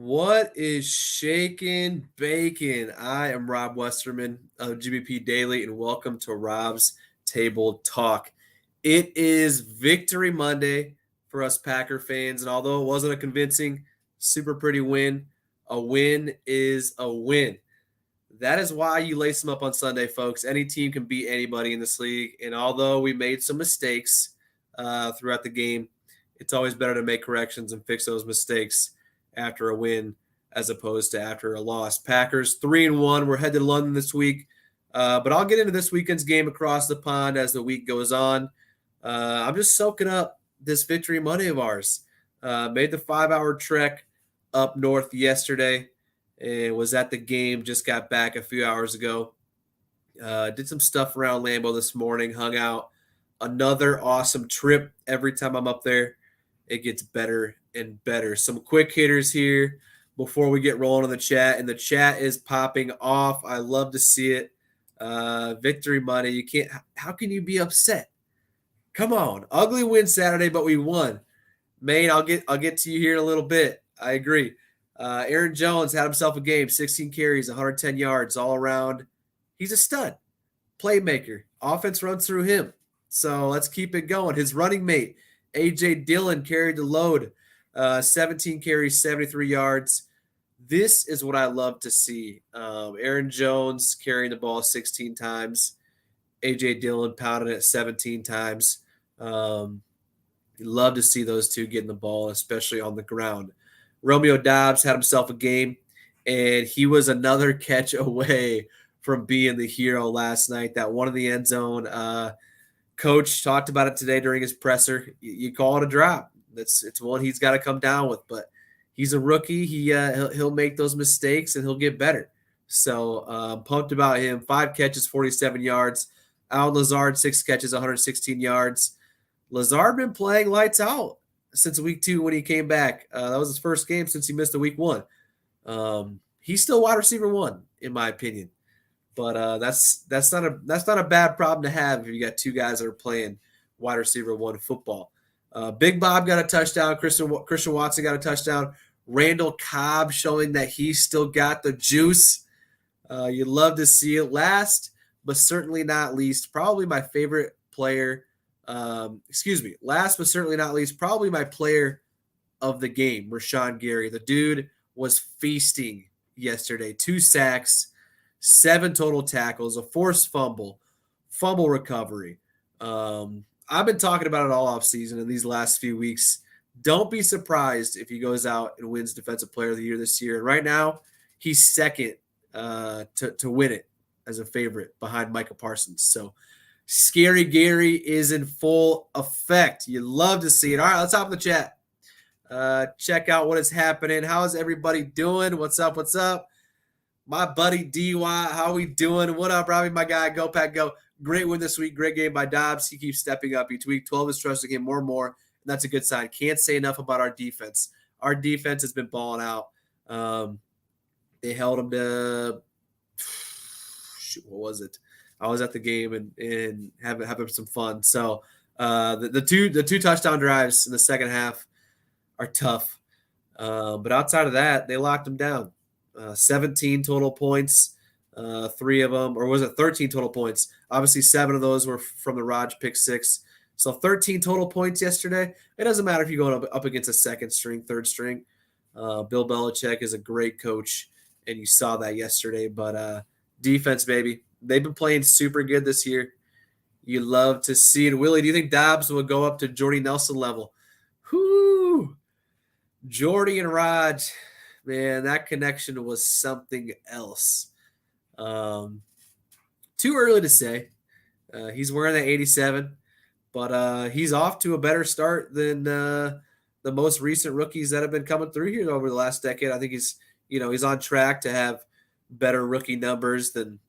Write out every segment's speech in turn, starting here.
What is shaking bacon? I am Rob Westerman of GBP Daily, and welcome to Rob's Table Talk. It is Victory Monday for us Packer fans, and although it wasn't a convincing, super pretty win, a win is a win. That is why you lace them up on Sunday, folks. Any team can beat anybody in this league, and although we made some mistakes throughout the game, it's always better to make corrections and fix those mistakes after a win as opposed to after a loss. Packers 3-1. We're headed to London this week, but I'll get into this weekend's game across the pond as the week goes on. I'm just soaking up this Victory Monday of ours. Made the 5-hour trek up north yesterday and was at the game. Just got back a few hours ago. Did some stuff around Lambeau this morning. Hung out. Another awesome trip. Every time I'm up there, it gets better and better. Some quick hitters here before we get rolling on the chat, and the chat is popping off. I love to see it. Victory Monday. You can't. How can you be upset? Come on, ugly win Saturday, but we won. Maine, I'll get to you here in a little bit. I agree. Aaron Jones had himself a game, 16 carries, 110 yards all around. He's a stud, playmaker. Offense runs through him. So let's keep it going. His running mate, A.J. Dillon, carried the load, 17 carries, 73 yards. This is what I love to see. Aaron Jones carrying the ball 16 times. A.J. Dillon pounding it 17 times. You love to see those two getting the ball, especially on the ground. Romeo Doubs had himself a game, and he was another catch away from being the hero last night. That one in the end zone. Coach talked about it today during his presser. You call it a drop. It's one he's got to come down with, but he's a rookie. He'll make those mistakes and he'll get better. So pumped about him. 5 catches, 47 yards. Al Lazard, 6 catches, 116 yards. Lazard been playing lights out since week 2 when he came back. That was his first game since he missed the week 1. He's still wide receiver 1 in my opinion. But that's not a bad problem to have if you got 2 guys that are playing wide receiver 1 football. Big Bob got a touchdown. Christian Watson got a touchdown. Randall Cobb showing that he still got the juice. You'd love to see it. Last, but certainly not least, probably my favorite player. Last, but certainly not least, probably my player of the game, Rashawn Gary. The dude was feasting yesterday. 2 sacks. 7 total tackles, a forced fumble recovery. I've been talking about it all offseason in these last few weeks. Don't be surprised if he goes out and wins Defensive Player of the Year this year. And right now, he's second to win it as a favorite behind Micah Parsons. So Scary Gary is in full effect. You love to see it. All right, let's hop in the chat. Check out what is happening. How is everybody doing? What's up? My buddy DY, how we doing? What up, Robbie, my guy? Go, Pack, go. Great win this week. Great game by Dobbs. He keeps stepping up each week. 12 is trusting him more and more, and that's a good sign. Can't say enough about our defense. Our defense has been balling out. They held him to what was it? I was at the game and having some fun. So the two touchdown drives in the second half are tough. But outside of that, they locked them down. 17 total points, 3 of them, or was it 13 total points? Obviously, 7 of those were from the Raj pick 6. So 13 total points yesterday. It doesn't matter if you're going up against a second string, third string. Bill Belichick is a great coach, and you saw that yesterday. But defense, baby, they've been playing super good this year. You love to see it. Willie, do you think Dobbs will go up to Jordy Nelson level? Whoo! Jordy and Raj. Man, that connection was something else. Too early to say. He's wearing that 87, but he's off to a better start than the most recent rookies that have been coming through here over the last decade. I think he's on track to have better rookie numbers than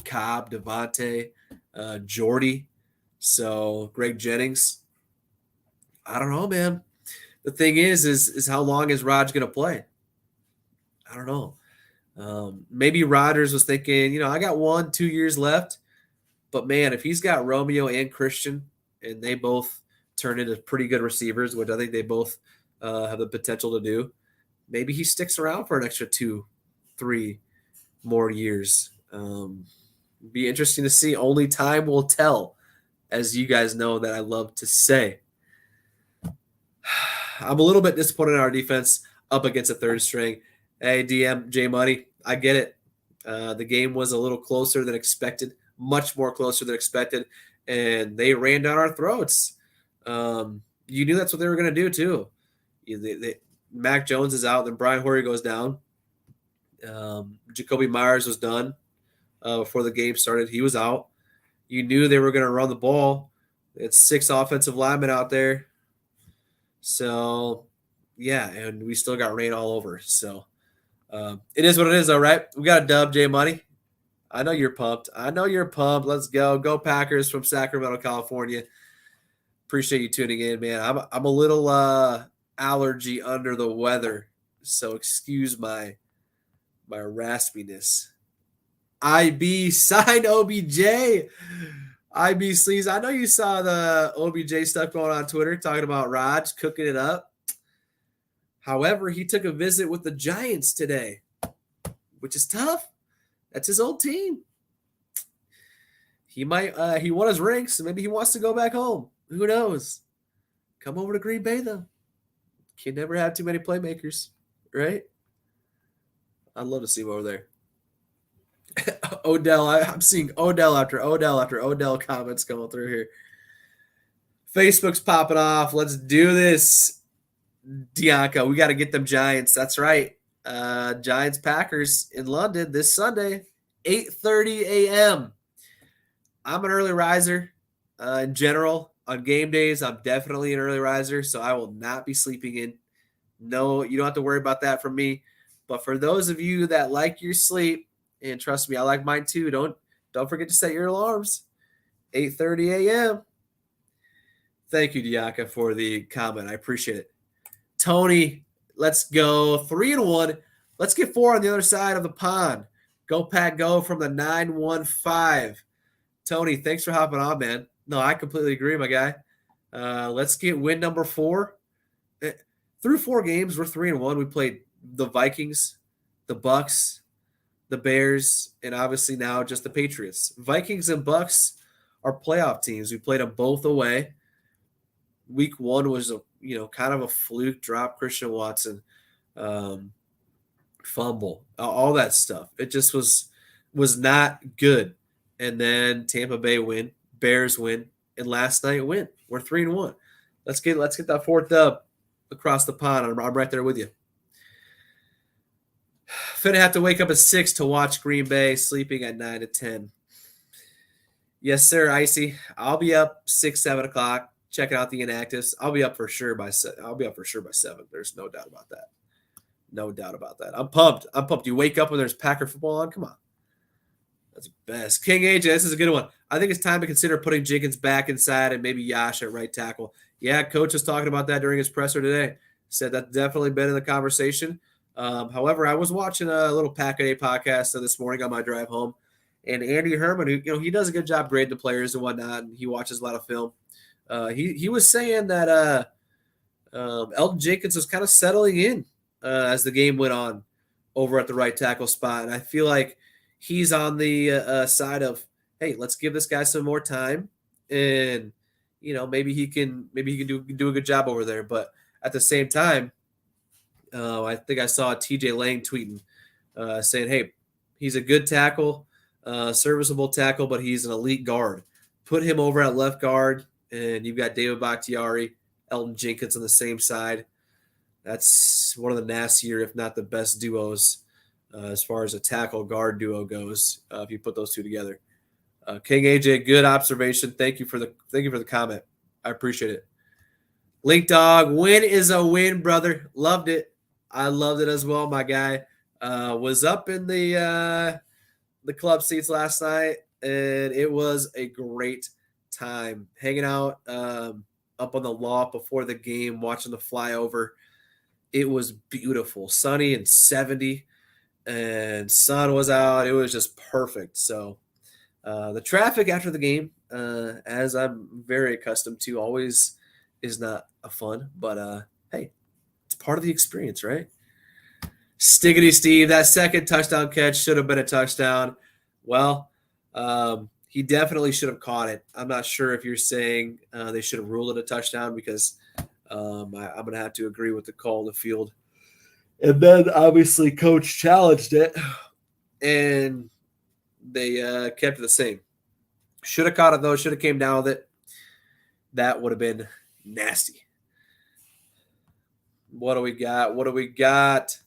Cobb, Devontae, Jordy. So Greg Jennings. I don't know, man. The thing is how long is Raj going to play? I don't know. Maybe Rodgers was thinking, I got 1-2 years left. But, man, if he's got Romeo and Christian and they both turn into pretty good receivers, which I think they both have the potential to do, maybe he sticks around for an extra 2-3 more years. Be interesting to see. Only time will tell, as you guys know that I love to say. I'm a little bit disappointed in our defense up against a third string. Hey, DM J Money, I get it. The game was a little closer than expected, much more closer than expected, and they ran down our throats. You knew that's what they were going to do too. Mac Jones is out, then Brian Hoyer goes down. Jacoby Myers was done before the game started. He was out. You knew they were going to run the ball. It's 6 offensive linemen out there. So, yeah, and we still got rain all over. So, it is what it is, though, right? We got a dub, J Money. I know you're pumped. Let's go. Go Packers from Sacramento, California. Appreciate you tuning in, man. I'm a little allergy under the weather, so excuse my raspiness. IB sign OBJ. IB Sleaze. I know you saw the OBJ stuff going on Twitter talking about Raj cooking it up. However, he took a visit with the Giants today, which is tough. That's his old team. He won his ring, so maybe he wants to go back home. Who knows? Come over to Green Bay, though. Can never have too many playmakers, right? I'd love to see him over there. Odell, I'm seeing Odell after Odell after Odell comments coming through here. Facebook's popping off. Let's do this. Dianca, we got to get them Giants. That's right. Giants Packers in London this Sunday, 8:30 a.m. I'm an early riser in general. On game days, I'm definitely an early riser, so I will not be sleeping in. No, you don't have to worry about that from me. But for those of you that like your sleep, and trust me, I like mine too. Don't forget to set your alarms. 8:30 a.m. Thank you, Diaka, for the comment. I appreciate it. Tony, let's go 3-1. Let's get 4 on the other side of the pond. Go Pack Go from the 915. Tony, thanks for hopping on, man. No, I completely agree, my guy. Let's get win number 4. Through 4 games, we're 3-1. We played the Vikings, the Bucks, the Bears, and obviously now just the Patriots. Vikings and Bucks are playoff teams. We played them both away. Week 1 was kind of a fluke drop. Christian Watson, fumble, all that stuff. It just was not good. And then Tampa Bay win, Bears win, and last night win. We're 3-1. Let's get that 4th dub across the pond. I'm right there with you. Finna have to wake up at 6 to watch Green Bay, sleeping at 9 to 10. Yes, sir, Icy. I'll be up 6, 7 o'clock, checking out the inactives. I'll be up for sure by 7. There's no doubt about that. No doubt about that. I'm pumped. You wake up when there's Packer football on? Come on. That's the best. King AJ, this is a good one. I think it's time to consider putting Jenkins back inside and maybe Yash at right tackle. Yeah, coach was talking about that during his presser today. Said that's definitely been in the conversation. However, I was watching a little Pack a Day podcast this morning on my drive home, and Andy Herman, who he does a good job grading the players and whatnot, and he watches a lot of film. He was saying that Elton Jenkins was kind of settling in as the game went on over at the right tackle spot, and I feel like he's on the side of, hey, let's give this guy some more time, and maybe he can do a good job over there. But at the same time, I think I saw TJ Lang tweeting saying, hey, he's a good tackle, serviceable tackle, but he's an elite guard. Put him over at left guard, and you've got David Bakhtiari, Elton Jenkins on the same side. That's one of the nastier, if not the best duos as far as a tackle guard duo goes. If you put those two together, King AJ, good observation. Thank you for the comment. I appreciate it. Link Dog, win is a win, brother. Loved it. I loved it as well, my guy. Was up in the club seats last night, and it was a great time hanging out up on the loft before the game, watching the flyover. It was beautiful, sunny and 70, and sun was out. It was just perfect. So the traffic after the game, as I'm very accustomed to, always is not a fun, but hey, it's part of the experience, right? Stiggity Steve, that second touchdown catch should have been a touchdown. Well, he definitely should have caught it. I'm not sure if you're saying they should have ruled it a touchdown because I'm going to have to agree with the call in the field. And then obviously coach challenged it and they kept it the same. Should have caught it though. Should have came down with it. That would have been nasty. What do we got? What do we got?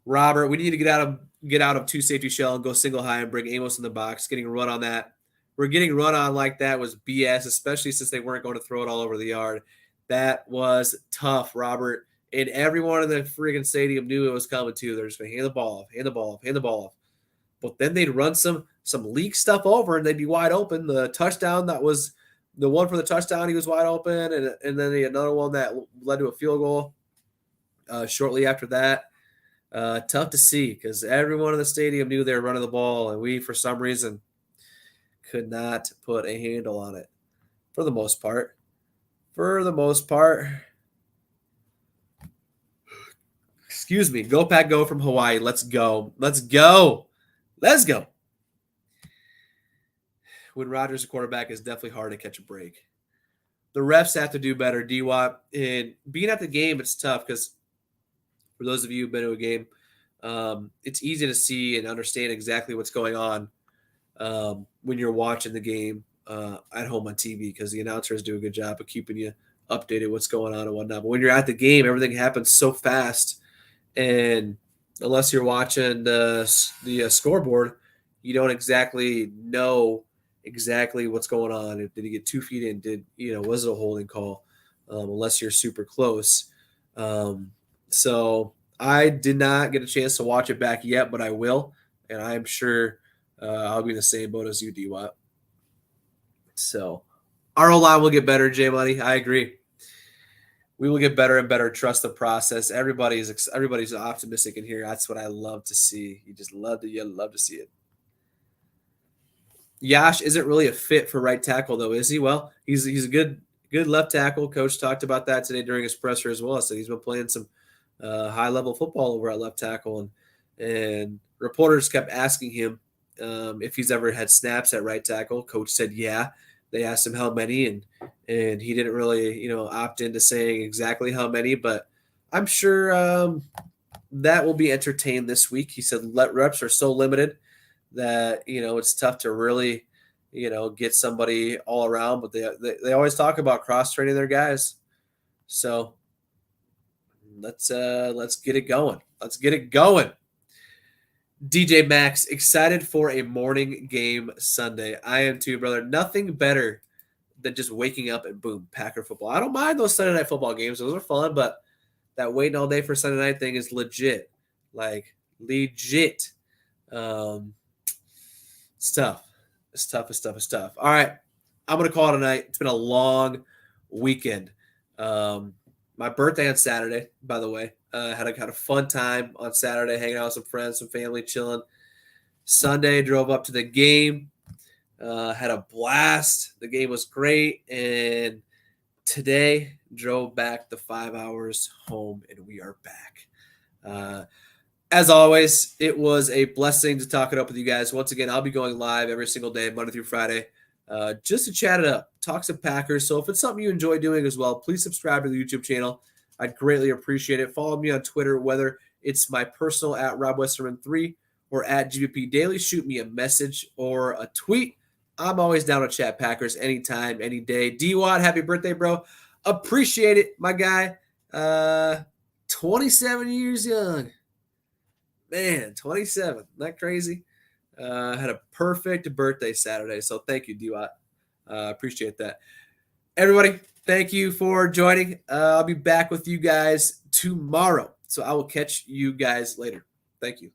Robert, we need to get out of two safety shell and go single high and bring Amos in the box. Getting run on that. We're getting run on like that was BS, especially since they weren't going to throw it all over the yard. That was tough, Robert. And everyone in the freaking stadium knew it was coming too. They're just going to hand the ball off, hand the ball off, hand the ball off. But then they'd run some leak stuff over and they'd be wide open. The touchdown that was the one for the touchdown, he was wide open, and then another one that led to a field goal shortly after that. Tough to see because everyone in the stadium knew they were running the ball, and we, for some reason, could not put a handle on it for the most part. For the most part. Excuse me. Go Pack Go from Hawaii. Let's go. Let's go. Let's go. When Rodgers is a quarterback, it's definitely hard to catch a break. The refs have to do better, D-Watt. And being at the game, it's tough because for those of you who've been to a game, it's easy to see and understand exactly what's going on when you're watching the game at home on TV because the announcers do a good job of keeping you updated what's going on and whatnot. But when you're at the game, everything happens so fast, and unless you're watching the scoreboard, you don't exactly know exactly what's going on. Did he get 2 feet in? Was it a holding call? Unless you're super close. So I did not get a chance to watch it back yet, but I will, and I'm sure I'll be in the same boat as you, D-Watt. So our O-line will get better, J-Money. I agree. We will get better and better. Trust the process. Everybody's optimistic in here. That's what I love to see. You love to see it. Yash isn't really a fit for right tackle, though, is he? Well, he's a good left tackle. Coach talked about that today during his presser as well. So he's been playing some high-level football over at left tackle, and reporters kept asking him if he's ever had snaps at right tackle. Coach said, yeah. They asked him how many, and he didn't really, opt into saying exactly how many, but I'm sure that will be entertained this week. He said reps are so limited that, it's tough to really, get somebody all around, but they always talk about cross-training their guys. So let's get it going. Let's get it going. DJ Max, excited for a morning game Sunday. I am too, brother. Nothing better than just waking up and boom, Packer football. I don't mind those Sunday night football games. Those are fun, but that waiting all day for Sunday night thing is legit. Like, legit. It's tough. It's tough. All right. I'm going to call it a night. It's been a long weekend. My birthday on Saturday, by the way. Had a fun time on Saturday, hanging out with some friends, some family, chilling. Sunday, drove up to the game. Had a blast. The game was great. And today, drove back the 5 hours home, and we are back. As always, it was a blessing to talk it up with you guys. Once again, I'll be going live every single day, Monday through Friday, just to chat it up, talk some Packers. So if it's something you enjoy doing as well, please subscribe to the YouTube channel. I'd greatly appreciate it. Follow me on Twitter, whether it's my personal at RobWesterman3 or at GBP Daily. Shoot me a message or a tweet. I'm always down to chat Packers anytime, any day. D-Watt, happy birthday, bro. Appreciate it, my guy. 27 years young. Man, 27. Isn't that crazy? Had a perfect birthday Saturday. So thank you, D-Watt. Appreciate that. Everybody, thank you for joining. I'll be back with you guys tomorrow. So I will catch you guys later. Thank you.